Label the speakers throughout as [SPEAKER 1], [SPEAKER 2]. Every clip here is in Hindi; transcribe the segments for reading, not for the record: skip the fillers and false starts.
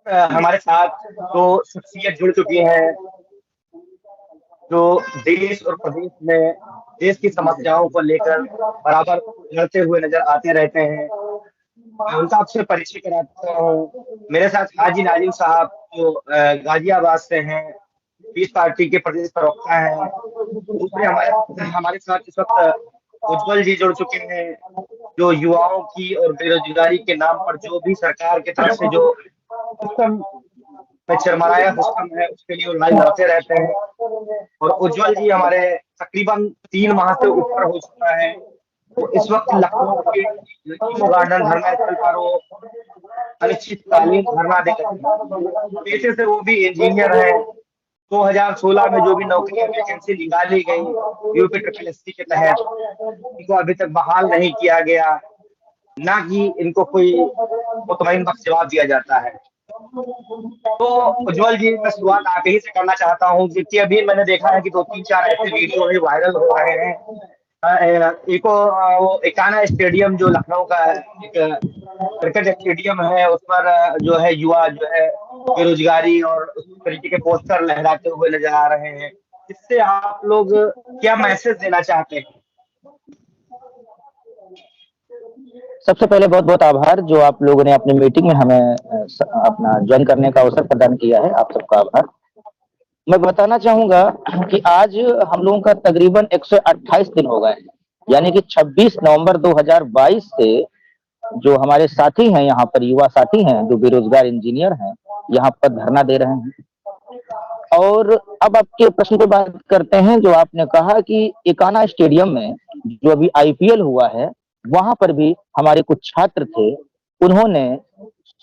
[SPEAKER 1] हमारे साथ तो शख्सियत जुड़ चुकी है जो देश और प्रदेश में देश की समस्याओं को लेकर बराबर लड़ते हुए नजर आते रहते हैं। मैं उनका आपसे परिचय कराता हूँ। मेरे साथ हाजी नाजिम साहब जो गाजियाबाद से हैं, पीस पार्टी के प्रदेश प्रवक्ता हैं। दूसरे हमारे हमारे साथ इस वक्त उज्जवल जी जुड़ चुके हैं, जो युवाओं की और बेरोजगारी के नाम पर जो भी सरकार की तरफ से जो सिस्टम में चरमराया सिस्टम है उसके लिए वो लड़ाई लड़ते रहते हैं। और उज्जवल जी हमारे तकरीबन 3 माह से ऊपर हो चुका है, वो इस वक्त लखनऊ के इको गार्डन धरना स्थल पर वो अनिश्चितकालीन धरना दे रहे हैं। पेशे से वो भी इंजीनियर है। 2016 में जो भी नौकरियां वैकेंसी निकाली गई यूपी ट्रिपल एससी के तहत, इनको अभी तक बहाल नहीं किया गया, ना कि इनको कोई मुतमईन बख्श जवाब दिया जाता है। तो उज्जवल जी, मैं शुरुआत आप ही से करना चाहता हूँ, क्योंकि अभी मैंने देखा है कि 2-3-4 ऐसे वीडियो भी वायरल हो रहे हैं। इको वो इकाना स्टेडियम जो लखनऊ का एक क्रिकेट स्टेडियम है, उस पर जो है युवा जो है बेरोजगारी और उस तरीके के पोस्टर लहराते हुए नजर आ रहे हैं। इससे आप लोग क्या मैसेज देना चाहते हैं?
[SPEAKER 2] सबसे पहले बहुत बहुत आभार जो आप लोगों ने अपनी मीटिंग में हमें अपना ज्वाइन करने का अवसर प्रदान किया है। आप सबका आभार। मैं बताना चाहूंगा कि आज हम लोगों का तकरीबन 128 दिन हो गए हैं, यानी कि 26 नवंबर 2022 से जो हमारे साथी हैं यहाँ पर, युवा साथी हैं जो बेरोजगार इंजीनियर हैं, यहाँ पर धरना दे रहे हैं। और अब आपके प्रश्न पे बात करते हैं। जो आपने कहा कि इकाना स्टेडियम में जो अभी आईपीएल हुआ है, वहां पर भी हमारे कुछ छात्र थे, उन्होंने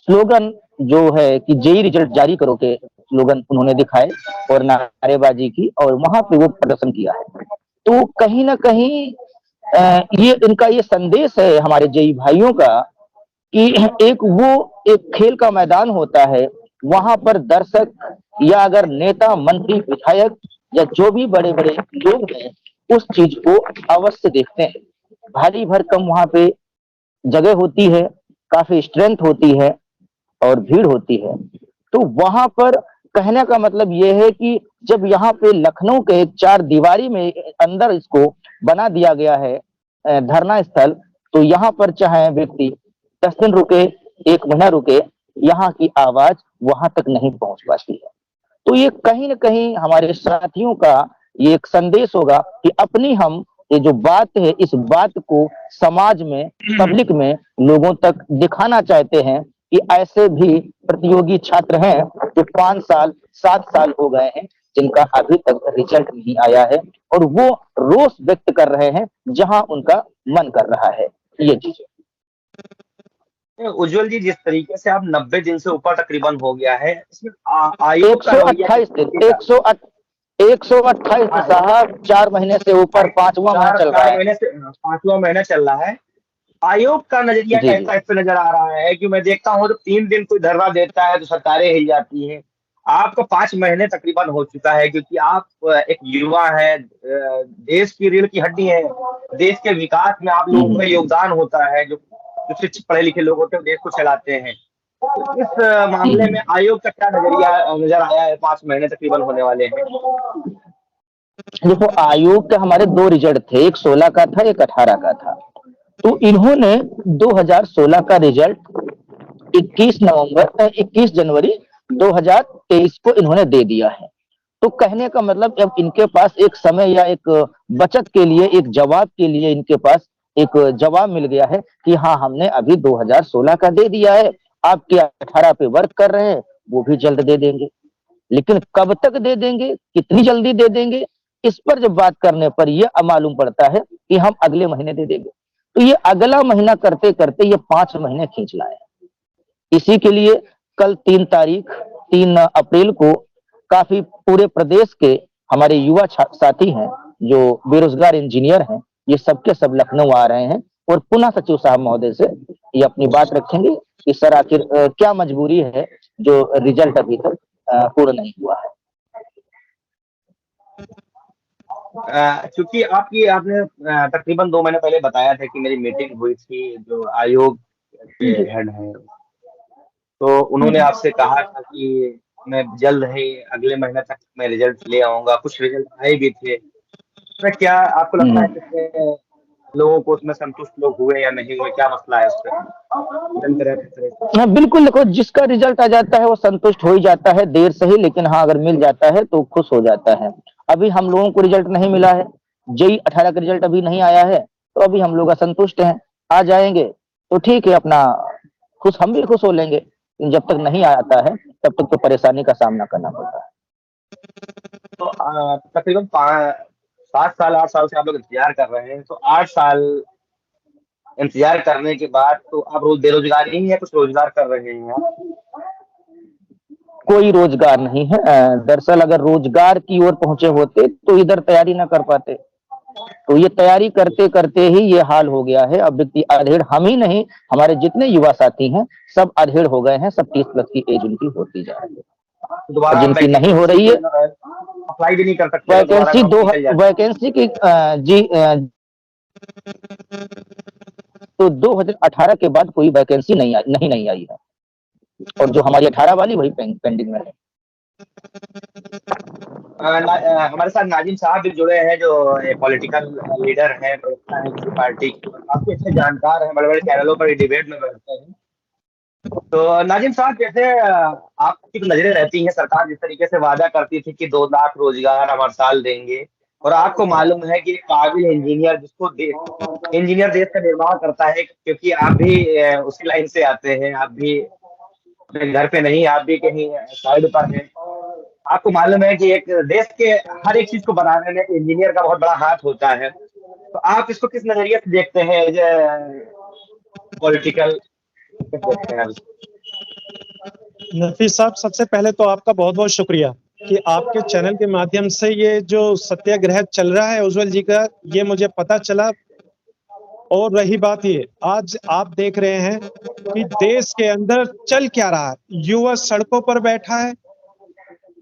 [SPEAKER 2] स्लोगन जो है कि जेई रिजल्ट जारी करो के स्लोगन उन्होंने दिखाए और नारेबाजी की, और वहां पे वो प्रदर्शन किया है। तो कहीं ना कहीं ये इनका ये संदेश है हमारे जेई भाइयों का कि एक खेल का मैदान होता है, वहां पर दर्शक या अगर नेता मंत्री विधायक या जो भी बड़े बड़े लोग हैं उस चीज को अवश्य देखते हैं। भारी भरकम वहां पे जगह होती है, काफी स्ट्रेंथ होती है और भीड़ होती है। तो वहां पर कहने का मतलब यह है कि जब यहाँ पे लखनऊ के एक 4 दीवारी में अंदर इसको बना दिया गया है धरना स्थल, तो यहाँ पर चाहे व्यक्ति 10 दिन रुके, 1 महीना रुके, यहाँ की आवाज वहां तक नहीं पहुंच पाती है। तो ये कहीं ना कहीं हमारे साथियों का ये एक संदेश होगा कि अपनी हम ये जो बात है, इस बात को समाज में, पब्लिक में लोगों तक दिखाना चाहते हैं कि ऐसे भी प्रतियोगी छात्र हैं जो 5 साल 7 साल हो गए हैं जिनका अभी तक रिजल्ट नहीं आया है, और वो रोष व्यक्त कर रहे हैं जहां उनका मन कर रहा है। ये चीज
[SPEAKER 1] उज्जवल जी, जिस तरीके से आप 90 दिन से ऊपर तकरीबन हो गया है, इसमें आयोग का रवैया किस
[SPEAKER 2] 128 दिन,
[SPEAKER 1] तरीके का?
[SPEAKER 2] 128 साहब, 4 महीने से ऊपर, 5वां महीना चल रहा
[SPEAKER 1] चार
[SPEAKER 2] है।
[SPEAKER 1] महीने से 5वां महीना चल रहा है। आयोग का नजरिया
[SPEAKER 2] जी जी।
[SPEAKER 1] कैसा इस पे नजर आ रहा है? कि मैं देखता हूँ तो 3 दिन कोई धरना देता है तो सरकारें हिल जाती हैं। आपका 5 महीने तकरीबन हो चुका है, क्योंकि आप एक युवा है, देश की रीढ़ की हड्डी है। देश के विकास में आप लोगों का योगदान होता है। जो शिक्षित पढ़े लिखे लोग होते हैं देश को चलाते हैं। तो इस मामले में आयोग का क्या नजरिया नजर आया है? 5 महीने तकरीबन होने वाले हैं।
[SPEAKER 2] देखो, आयोग के हमारे 2 रिजल्ट थे, एक 16 का था, एक 18 का था। तो इन्होंने 2016 का रिजल्ट 21 जनवरी 2023 को इन्होंने दे दिया है। तो कहने का मतलब अब इनके पास एक समय या एक बचत के लिए, एक जवाब के लिए इनके पास एक जवाब मिल गया है कि हाँ, हमने अभी 2016 का दे दिया है, आपके 18 पे वर्क कर रहे हैं, वो भी जल्द दे देंगे। लेकिन कब तक दे देंगे, कितनी जल्दी दे देंगे, इस पर जब बात करने पर यह मालूम पड़ता है कि हम अगले महीने दे देंगे। तो ये अगला महीना करते करते ये 5 महीने खींच लाए। इसी के लिए कल 3 तारीख, 3 अप्रैल को काफी पूरे प्रदेश के हमारे युवा साथी हैं जो बेरोजगार इंजीनियर हैं, ये सबके सब लखनऊ आ रहे हैं और पुनः सचिव साहब महोदय से ये अपनी बात रखेंगे कि सर आखिर क्या मजबूरी है जो रिजल्ट अभी तक पूर्ण नहीं हुआ है।
[SPEAKER 1] चूंकि आपने तकरीबन 2 महीने पहले बताया था कि मेरी मीटिंग हुई थी जो आयोग के हेड है तो उन्होंने आपसे कहा था कि मैं जल्द ही अगले महीने तक मैं रिजल्ट ले आऊँगा, कुछ रिजल्ट आए भी थे। तो क्या आपको लगता है कितने लोगों को उसमें संतुष्ट लोग हुए या नहीं हुए? क्या मसला है उसपे? चलते रहते थे।
[SPEAKER 2] हाँ, बिल्कुल। देखो, जिसका रिजल्ट आ जाता है वो संतुष्ट हो ही जाता है, देर से ही, लेकिन हाँ, अगर मिल जाता है तो खुश हो जाता है। अभी हम लोगों को रिजल्ट नहीं मिला है, जेईई 18 का रिजल्ट अभी नहीं आया है, तो अभी हम लोग असंतुष्ट हैं। आ जाएंगे तो ठीक है, अपना खुश, हम भी खुश हो लेंगे, लेकिन जब तक नहीं आता है तब तक तो परेशानी का सामना करना पड़ता है।
[SPEAKER 1] तो तकरीबन 7 साल 8 साल से आप लोग इंतजार कर रहे हैं, तो 8 साल इंतजार करने के बाद तो आप रोज बेरोजगार ही है, कुछ रोजगार कर रहे हैं आप?
[SPEAKER 2] कोई रोजगार नहीं है। दरअसल अगर रोजगार की ओर पहुंचे होते तो इधर तैयारी ना कर पाते। तो ये तैयारी करते करते ही ये हाल हो गया है। अब व्यक्ति अधेड़ हम ही नहीं, हमारे जितने युवा साथी हैं सब अधेड़ हो गए हैं, सब 30+ की एज उनकी होती जा रही है।
[SPEAKER 1] तो
[SPEAKER 2] और
[SPEAKER 1] दोबारा आप
[SPEAKER 2] जिनकी नहीं हो
[SPEAKER 1] वैकेंसी
[SPEAKER 2] रही
[SPEAKER 1] जो
[SPEAKER 2] है,
[SPEAKER 1] है ना अप्लाई भी नहीं कर सकते अगर दोबारा
[SPEAKER 2] वैकेंसी दो
[SPEAKER 1] नौकरी चल जाती?
[SPEAKER 2] वैकेंसी की जी तो 2018 के बाद कोई वैकेंसी नहीं आई है, और जो हमारी 18 वाली वही पेंडिंग में है।
[SPEAKER 1] हमारे साथ नाजिम साहब भी जुड़े हैं, जो पॉलिटिकल लीडर हैं, प्रवक्ता हैं किसी पार्टी के, और काफी अच्छे जानकार हैं, बड़े बड़े चैनलों पर डिबेट में बैठते हैं। तो नाजिम साहब, जैसे आपकी तो नजरें रहती हैं, सरकार जिस तरीके से वादा करती थी कि 2 लाख रोजगार हम हर साल देंगे, और आपको मालूम है कि एक काबिल इंजीनियर इंजीनियर देश का निर्माण करता है, क्योंकि आप भी उसी लाइन से आते हैं, आप भी अपने घर पे नहीं, आप भी कहीं साइड पर हैं। आपको मालूम है कि एक देश के हर एक चीज को बनाने में इंजीनियर का बहुत बड़ा हाथ होता है। तो आप इसको किस नजरिए से देखते हैं, पॉलिटिकल देखते हैं आप इसको?
[SPEAKER 3] नफीस साहब, सबसे पहले तो आपका बहुत बहुत शुक्रिया कि आपके चैनल के माध्यम से ये जो सत्याग्रह चल रहा है उज्जवल जी का, ये मुझे पता चला। और रही बात ये, आज आप देख रहे हैं कि देश के अंदर चल क्या रहा है। युवा सड़कों पर बैठा है,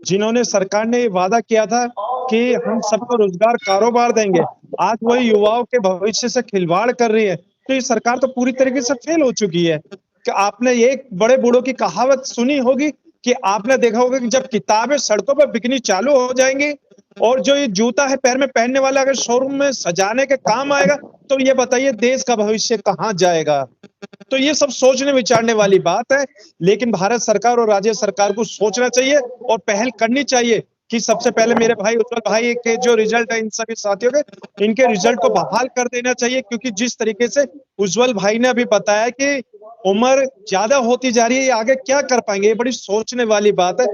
[SPEAKER 3] जिन्होंने सरकार ने वादा किया था कि हम सबको रोजगार कारोबार देंगे, आज वही युवाओं के भविष्य से खिलवाड़ कर रही है। तो ये सरकार तो पूरी तरीके से फेल हो चुकी है। कि आपने एक बड़े बूढ़ों की कहावत सुनी होगी कि आपने देखा होगा कि जब किताबें सड़कों पर बिकनी चालू हो जाएंगी और जो ये जूता है पैर में पहनने वाला अगर शोरूम में सजाने के काम आएगा, तो ये बताइए देश का भविष्य कहाँ जाएगा। तो ये सब सोचने विचारने वाली बात है। लेकिन भारत सरकार और राज्य सरकार को सोचना चाहिए और पहल करनी चाहिए कि सबसे पहले मेरे भाई उज्जवल भाई के जो रिजल्ट है इन सभी साथियों के, इनके रिजल्ट को बहाल कर देना चाहिए। क्योंकि जिस तरीके से उज्जवल भाई ने अभी बताया कि उम्र ज्यादा होती जा रही है, ये आगे क्या कर पाएंगे, ये बड़ी सोचने वाली बात है।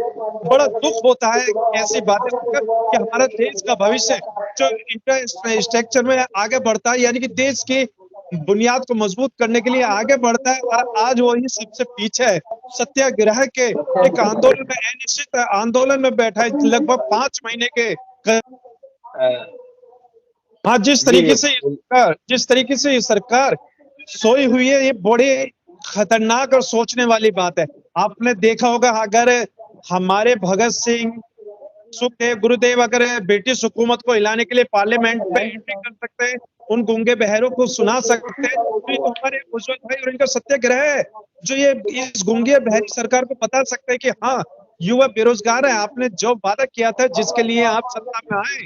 [SPEAKER 3] बड़ा दुख होता है ऐसी बातें सुनकर कि हमारा देश का भविष्य जो इंफ्रास्ट्रक्चर में आगे बढ़ता है, यानी कि देश की बुनियाद को मजबूत करने के लिए आगे बढ़ता है, और आज वही सबसे पीछे है। सत्याग्रह के एक आंदोलन में, अनिश्चित आंदोलन में बैठा है लगभग 5 महीने के। हाँ, जिस तरीके से ये सरकार सोई हुई है, ये बड़ी खतरनाक और सोचने वाली बात है। आपने देखा होगा, अगर हमारे भगत सिंह, सुखदेव, गुरुदेव अगर ब्रिटिश हुकूमत को हिलाने के लिए पार्लियामेंट में एंट्री कर सकते हैं, उन गूंगे बहरों को सुना सकते हैं, तो ये तो हमारे उज्जवल भाई और इनका सत्याग्रह है जो ये इस गूंगे बहरी सरकार को बता सकते हैं कि हाँ, युवा बेरोजगार है। आपने जो वादा किया था, जिसके लिए आप सत्ता में आए,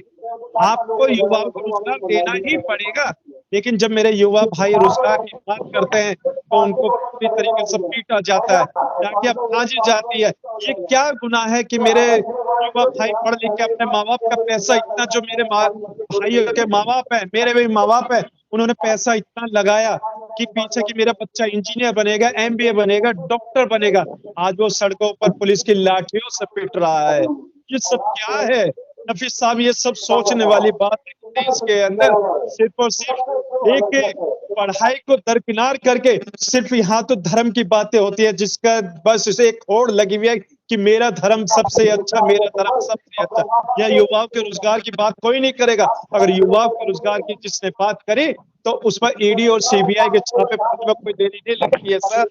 [SPEAKER 3] आपको युवाओं को रोजगार देना ही पड़ेगा। लेकिन जब मेरे युवा भाई रोजगार की बात करते हैं तो उनको पूरी तरीके से पीटा जाता है, डांटियां बाजी जाती है। ये क्या गुनाह है कि मेरे युवा भाई पढ़ लिख के अपने माँ बाप का पैसा इतना, जो मेरे भाइयों के माँ बाप है, मेरे भी माँ बाप है, उन्होंने पैसा इतना लगाया कि पीछे कि मेरा बच्चा इंजीनियर बनेगा, एमबीए बनेगा, डॉक्टर बनेगा, आज वो सड़कों पर पुलिस की लाठियों से पिट रहा है। ये सब क्या है नफीस साहब? ये सब सोचने वाली बात है कि देश के अंदर सिर्फ और सिर्फ एक पढ़ाई को दरकिनार करके सिर्फ यहाँ तो धर्म की बातें होती है, जिसका बस इसे एक होड़ लगी हुई है कि मेरा धर्म सबसे अच्छा, मेरा धर्म सबसे अच्छा। यह युवाओं के रोजगार की बात कोई नहीं करेगा। अगर युवाओं के रोजगार की जिसने बात करी तो उसमें ईडी और सीबीआई के छापे में कोई देरी नहीं लगती है सर।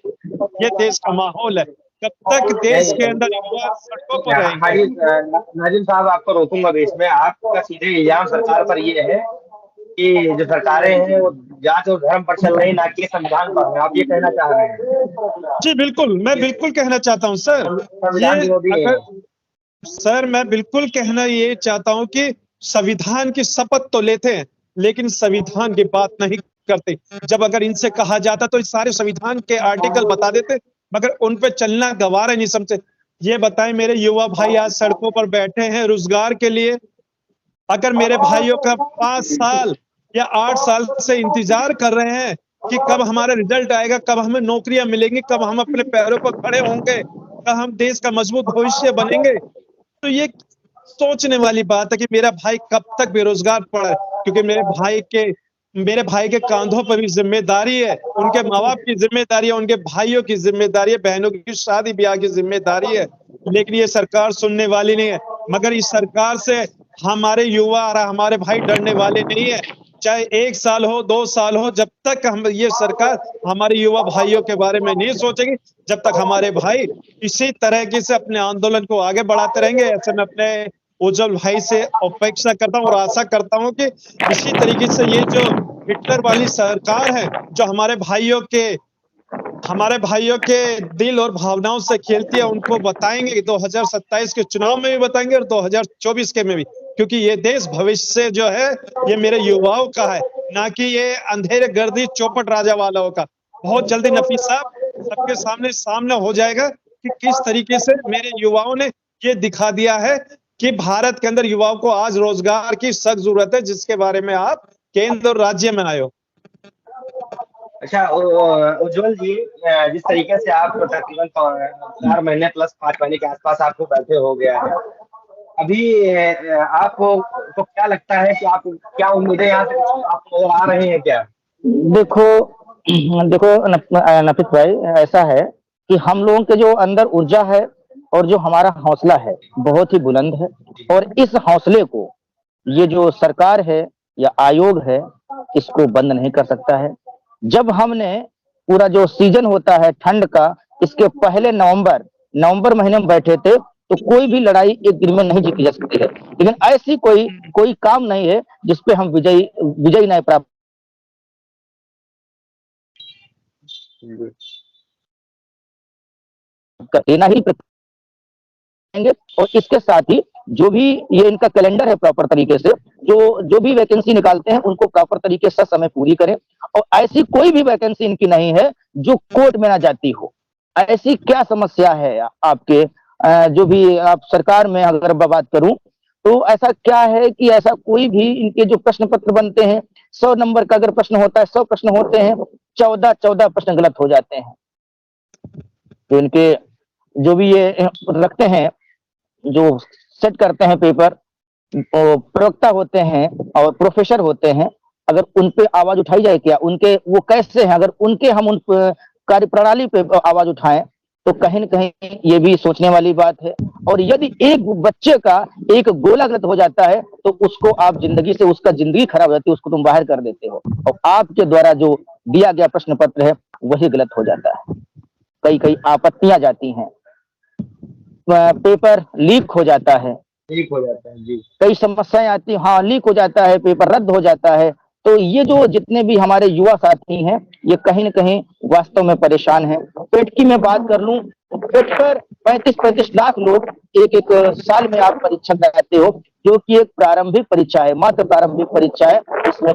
[SPEAKER 3] ये देश का माहौल है। कब तक देश के अंदर युवा सड़कों पर रहेंगे?
[SPEAKER 1] नाजिम साहब, आपको रोकूंगा बीच में। आपका सीधे इल्जाम सरकार पर ये है कि जो सरकारें हैं वो जात और धर्म पर चल रही, ना कि संविधान पर। आप ये कहना चाह रहे हैं?
[SPEAKER 3] जी बिल्कुल, मैं बिल्कुल कहना चाहता हूँ सर। ये
[SPEAKER 1] संविधान विरोधी है।
[SPEAKER 3] अगर सर मैं बिल्कुल कहना ये चाहता हूँ कि संविधान की शपथ तो लेते हैं, लेकिन संविधान की बात नहीं करते। जब अगर इनसे कहा जाता तो इस सारे संविधान के आर्टिकल बता देते, मगर उन पे चलना गवारा नहीं समझे। ये बताएं, मेरे युवा भाई आज सड़कों पर बैठे हैं रोजगार के लिए। अगर मेरे भाइयों का 5 साल या 8 साल से इंतजार कर रहे हैं कि कब हमारा रिजल्ट आएगा, कब हमें नौकरियां मिलेंगी, कब हम अपने पैरों पर खड़े होंगे, कब हम देश का मजबूत भविष्य बनेंगे, तो ये सोचने वाली बात है कि मेरा भाई कब तक बेरोजगार पड़ा है। क्योंकि मेरे भाई के कांधों पर भी जिम्मेदारी है, उनके माँ बाप की जिम्मेदारी है, उनके भाइयों की जिम्मेदारी है, बहनों की शादी ब्याह की जिम्मेदारी है। लेकिन ये सरकार सुनने वाली नहीं है। मगर इस सरकार से हमारे युवा और हमारे भाई डरने वाले नहीं है। चाहे 1 साल हो, 2 साल हो, जब तक हम ये सरकार हमारे युवा भाइयों के बारे में नहीं सोचेगी, जब तक हमारे भाई इसी तरह से अपने आंदोलन को आगे बढ़ाते रहेंगे। ऐसे में अपने उज्जवल भाई से अपेक्षा करता हूँ और आशा करता हूँ कि इसी तरीके से ये जो हिटलर वाली सरकार है, जो हमारे भाइयों के दिल और भावनाओं से खेलती है, उनको बताएंगे 2027 के चुनाव में भी बताएंगे और 2024 के में भी। क्योंकि ये देश भविष्य जो है ये मेरे युवाओं का है, ना कि ये अंधेरे गर्दी चौपट राजा वालों का। बहुत जल्दी नफीस साहब सबके सामने हो जाएगा कि किस तरीके से मेरे युवाओं ने ये दिखा दिया है कि भारत के अंदर युवाओं को आज रोजगार की सख्त जरूरत है, जिसके बारे में आप केंद्र और राज्य में आए हो।
[SPEAKER 1] अच्छा उज्जवल जी, जिस तरीके से आप तकरीबन 4 महीने प्लस 5 महीने के आसपास आपको बैठे हो गया है, अभी आपको तो क्या लगता है कि आप क्या उम्मीदें यहाँ से कुछ आपको नजर आ रही हैं क्या?
[SPEAKER 2] देखो देखो नफीस भाई, ऐसा है कि हम लोगों के जो अंदर ऊर्जा है और जो हमारा हौसला है बहुत ही बुलंद है। और इस हौसले को ये जो सरकार है या आयोग है इसको बंद नहीं कर सकता है। जब हमने पूरा जो सीजन होता है ठंड का, इसके पहले नवंबर महीने में बैठे थे, तो कोई भी लड़ाई एक दिन में नहीं जीती जा सकती है। लेकिन ऐसी कोई काम नहीं है जिसपे हम विजय नहीं प्राप्त देना ही करेंगे। और इसके साथ ही जो भी ये इनका कैलेंडर है प्रॉपर तरीके से, जो भी वैकेंसी निकालते हैं उनको प्रॉपर तरीके से समय पूरी करें। और ऐसी कोई भी वैकेंसी इनकी नहीं है जो कोर्ट में ना जाती हो। ऐसी क्या समस्या है आपके, जो भी आप सरकार में अगर बात करूं तो ऐसा क्या है कि ऐसा कोई भी इनके जो प्रश्न पत्र बनते हैं, 100 नंबर का अगर प्रश्न होता है, 100 प्रश्न होते हैं, 14 प्रश्न गलत हो जाते हैं। तो इनके जो भी ये रखते हैं, जो सेट करते हैं पेपर, प्रवक्ता होते हैं और प्रोफेसर होते हैं, अगर उन पे आवाज उठाई जाए क्या, उनके वो कैसे हैं, अगर उनके हम उन कार्य प्रणाली पे आवाज उठाएं तो कहीं न कहीं ये भी सोचने वाली बात है। और यदि एक बच्चे का एक गोला गलत हो जाता है तो उसको आप जिंदगी से, उसका जिंदगी खराब हो जाती है, उसको तुम बाहर कर देते हो। और आपके द्वारा जो दिया गया प्रश्न पत्र है वही गलत हो जाता है। कई आपत्तियां जाती हैं, पेपर लीक हो जाता है,
[SPEAKER 1] जी।
[SPEAKER 2] कई समस्याएं आती, हाँ लीक हो जाता है, पेपर रद्द हो जाता है। तो ये जो जितने भी हमारे युवा साथी हैं ये कहीं न कहीं वास्तव में परेशान हैं। पेट की मैं बात कर लूं, पेट पर 35 लाख लोग एक साल में आप परीक्षा देते हो, जो कि एक प्रारंभिक परीक्षा है, मात्र प्रारंभिक परीक्षा है। इसमें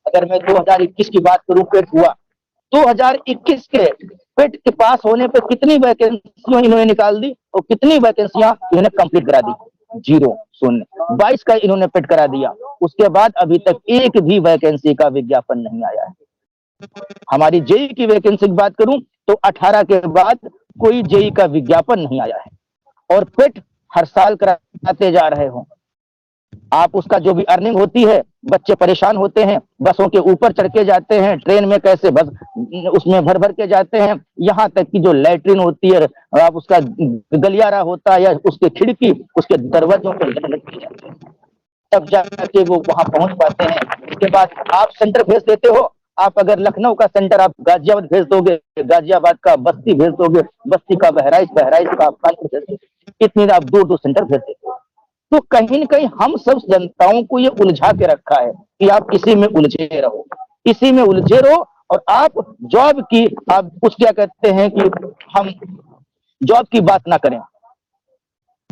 [SPEAKER 2] अगर मैं 2021 की बात करूं, पेट हुआ 2021 के पेट के पास होने पर कितनी वैकेंसियां इन्होंने निकाल दी और कितनी वैकेंसियां इन्होंने कंप्लीट करा दी? 0 शून्य 22 का इन्होंने पेट करा दिया। उसके बाद अभी तक एक भी वैकेंसी का विज्ञापन नहीं आया है। हमारी जेई की वैकेंसी की बात करूं तो 18 के बाद कोई जेई का विज्ञापन नहीं आया है। और पेट हर साल कराते जा रहे हो, आप उसका जो भी अर्निंग होती है, बच्चे परेशान होते हैं, बसों के ऊपर चढ़ के जाते हैं, ट्रेन में कैसे बस उसमें भर के जाते हैं। यहाँ तक कि जो लैट्रिन होती है, आप उसका गलियारा होता है या उसके खिड़की, उसके दरवाजों पर तब जाके वो वहां पहुंच पाते हैं। उसके बाद आप सेंटर भेज देते हो। आप अगर लखनऊ का सेंटर आप गाजियाबाद भेज दोगे, गाजियाबाद का बस्ती भेज दोगे, बस्ती का बहराइच का कानपुर भेज दोगे, इतनी आप दूर सेंटर भेज देते हो। तो कहीं न कहीं हम सब जनताओं को ये उलझा के रखा है कि आप इसी में उलझे रहो, इसी में उलझे रहो और आप जॉब की आप कुछ क्या कहते हैं कि हम जॉब की बात ना करें।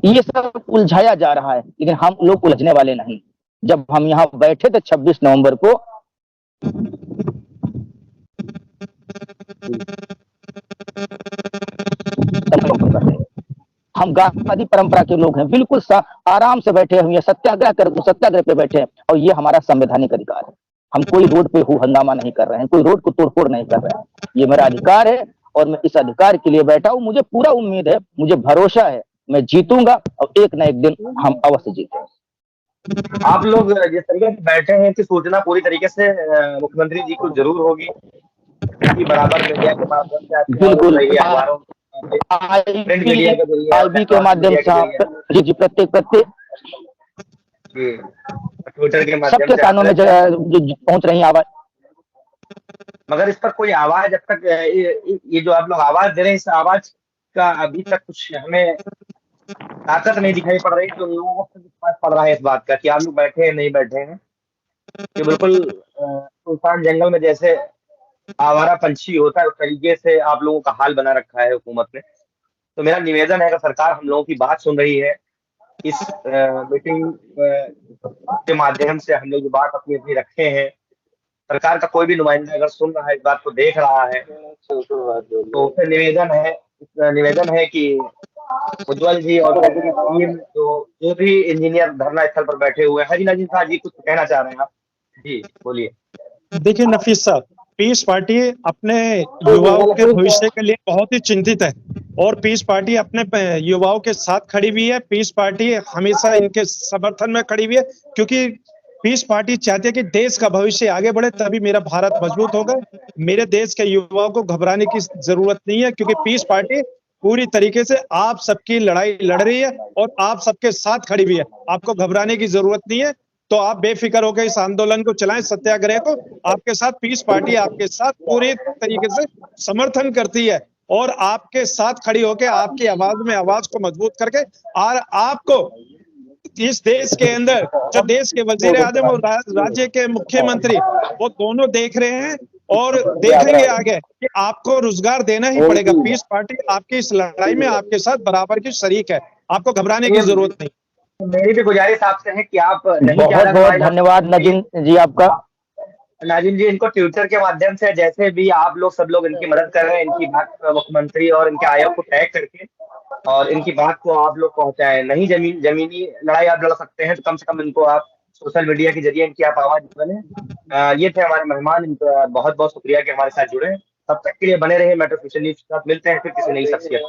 [SPEAKER 2] ये सब उलझाया जा रहा है, लेकिन हम लोग उलझने वाले नहीं। जब हम यहाँ बैठे थे 26 नवंबर को हम गांधी परंपरा के लोग हैं, बिल्कुल आराम से बैठे हुए हैं, सत्याग्रह पे बैठे हैं और ये हमारा संवैधानिक अधिकार है। हम कोई रोड पे हंगामा नहीं कर रहे हैं, कोई रोड को तोड़फोड़ नहीं कर रहे हैं। ये मेरा अधिकार है और मैं इस अधिकार के लिए बैठा हूं। मुझे पूरा उम्मीद है, मुझे भरोसा है, मैं जीतूंगा और एक न एक दिन हम अवश्य जीतेंगे।
[SPEAKER 1] आप लोग जिस तरीके से बैठे हैं कि सूचना पूरी तरीके से मुख्यमंत्री जी को जरूर होगी, क्योंकि बराबर मीडिया के माध्यम से आपकी आवाज उठ
[SPEAKER 2] बिल्कुल
[SPEAKER 1] रही है, अखबारों प्रिंट मीडिया के जरिए,
[SPEAKER 2] आईबी के माध्यम से जी जी प्रत्येक
[SPEAKER 1] ट्विटर के माध्यम
[SPEAKER 2] सबके
[SPEAKER 1] से
[SPEAKER 2] कानों में पहुंच रही आवाज।
[SPEAKER 1] मगर इस पर कोई आवाज अब तक ये जो आप लोग आवाज दे रहे हैं, इस आवाज का अभी तक कुछ हमें ताकत नहीं दिखाई पड़ रही। तो लोगों को विश्वास पड़ रहा है इस बात का कि आप लोग बैठे हैं नहीं बैठे हैं। ये बिल्कुल सुनसान जंगल में जैसे आवारा पंछी होता है, उस तरीके से आप लोगों का हाल बना रखा है हुकूमत ने। तो मेरा निवेदन है कि सरकार हम लोगों की बात सुन रही है, इस मीटिंग के माध्यम से हम लोग जो बात अपनी अपनी रखे हैं, सरकार का कोई भी नुमाइंदा अगर सुन रहा है, इस बात को देख रहा है, तो उससे निवेदन है कि उज्जवल जी और उनकी टीम जो भी इंजीनियर धरना स्थल पर बैठे हुए हैं। हाजी नाजिम साहब जी कुछ कहना चाह रहे हैं आप? जी बोलिए।
[SPEAKER 3] देखिए नफीस साहब, पीस पार्टी अपने युवाओं के भविष्य के लिए बहुत ही चिंतित है और पीस पार्टी अपने युवाओं के साथ खड़ी हुई है। पीस पार्टी हमेशा इनके समर्थन में खड़ी हुई है, क्योंकि पीस पार्टी चाहती है कि देश का भविष्य आगे बढ़े, तभी मेरा भारत मजबूत होगा। मेरे देश के युवाओं को घबराने की जरूरत नहीं है, क्योंकि पीस पार्टी पूरी तरीके से आप सबकी लड़ाई लड़ रही है और आप सबके साथ खड़ी हुई है। आपको घबराने की जरूरत नहीं है, तो आप बेफिक्र होकर इस आंदोलन को चलाएं, सत्याग्रह को। आपके साथ पीस पार्टी आपके साथ पूरी तरीके से समर्थन करती है और आपके साथ खड़ी होकर आपकी आवाज में आवाज को मजबूत करके और आपको इस देश के अंदर जो देश के वजीर आजम और राज्य के मुख्यमंत्री वो दोनों देख रहे हैं और देखेंगे आगे कि आपको रोजगार देना ही पड़ेगा। पीस पार्टी आपकी इस लड़ाई में आपके साथ बराबर की शरीक है, आपको घबराने की जरूरत नहीं।
[SPEAKER 1] मेरी भी गुजारिश आपसे है कि आप
[SPEAKER 2] बहुत बहुत धन्यवाद नाजिम जी आपका।
[SPEAKER 1] नाजिम जी, इनको ट्विटर के माध्यम से जैसे भी आप लोग सब लोग इनकी मदद कर रहे हैं, इनकी बात मुख्यमंत्री और इनके आयोग को टैग करके और इनकी बात को आप लोग पहुंचाएं। नहीं जमीनी लड़ाई आप लड़ सकते हैं, तो कम से कम इनको आप सोशल मीडिया के जरिए इनकी आप आवाज बने। ये थे हमारे मेहमान, इनका बहुत बहुत शुक्रिया कि हमारे साथ जुड़े। तब तक के लिए बने रहे मेट्रो फ्यूचर न्यूज के साथ। मिलते हैं फिर किसी नई शख्सियत।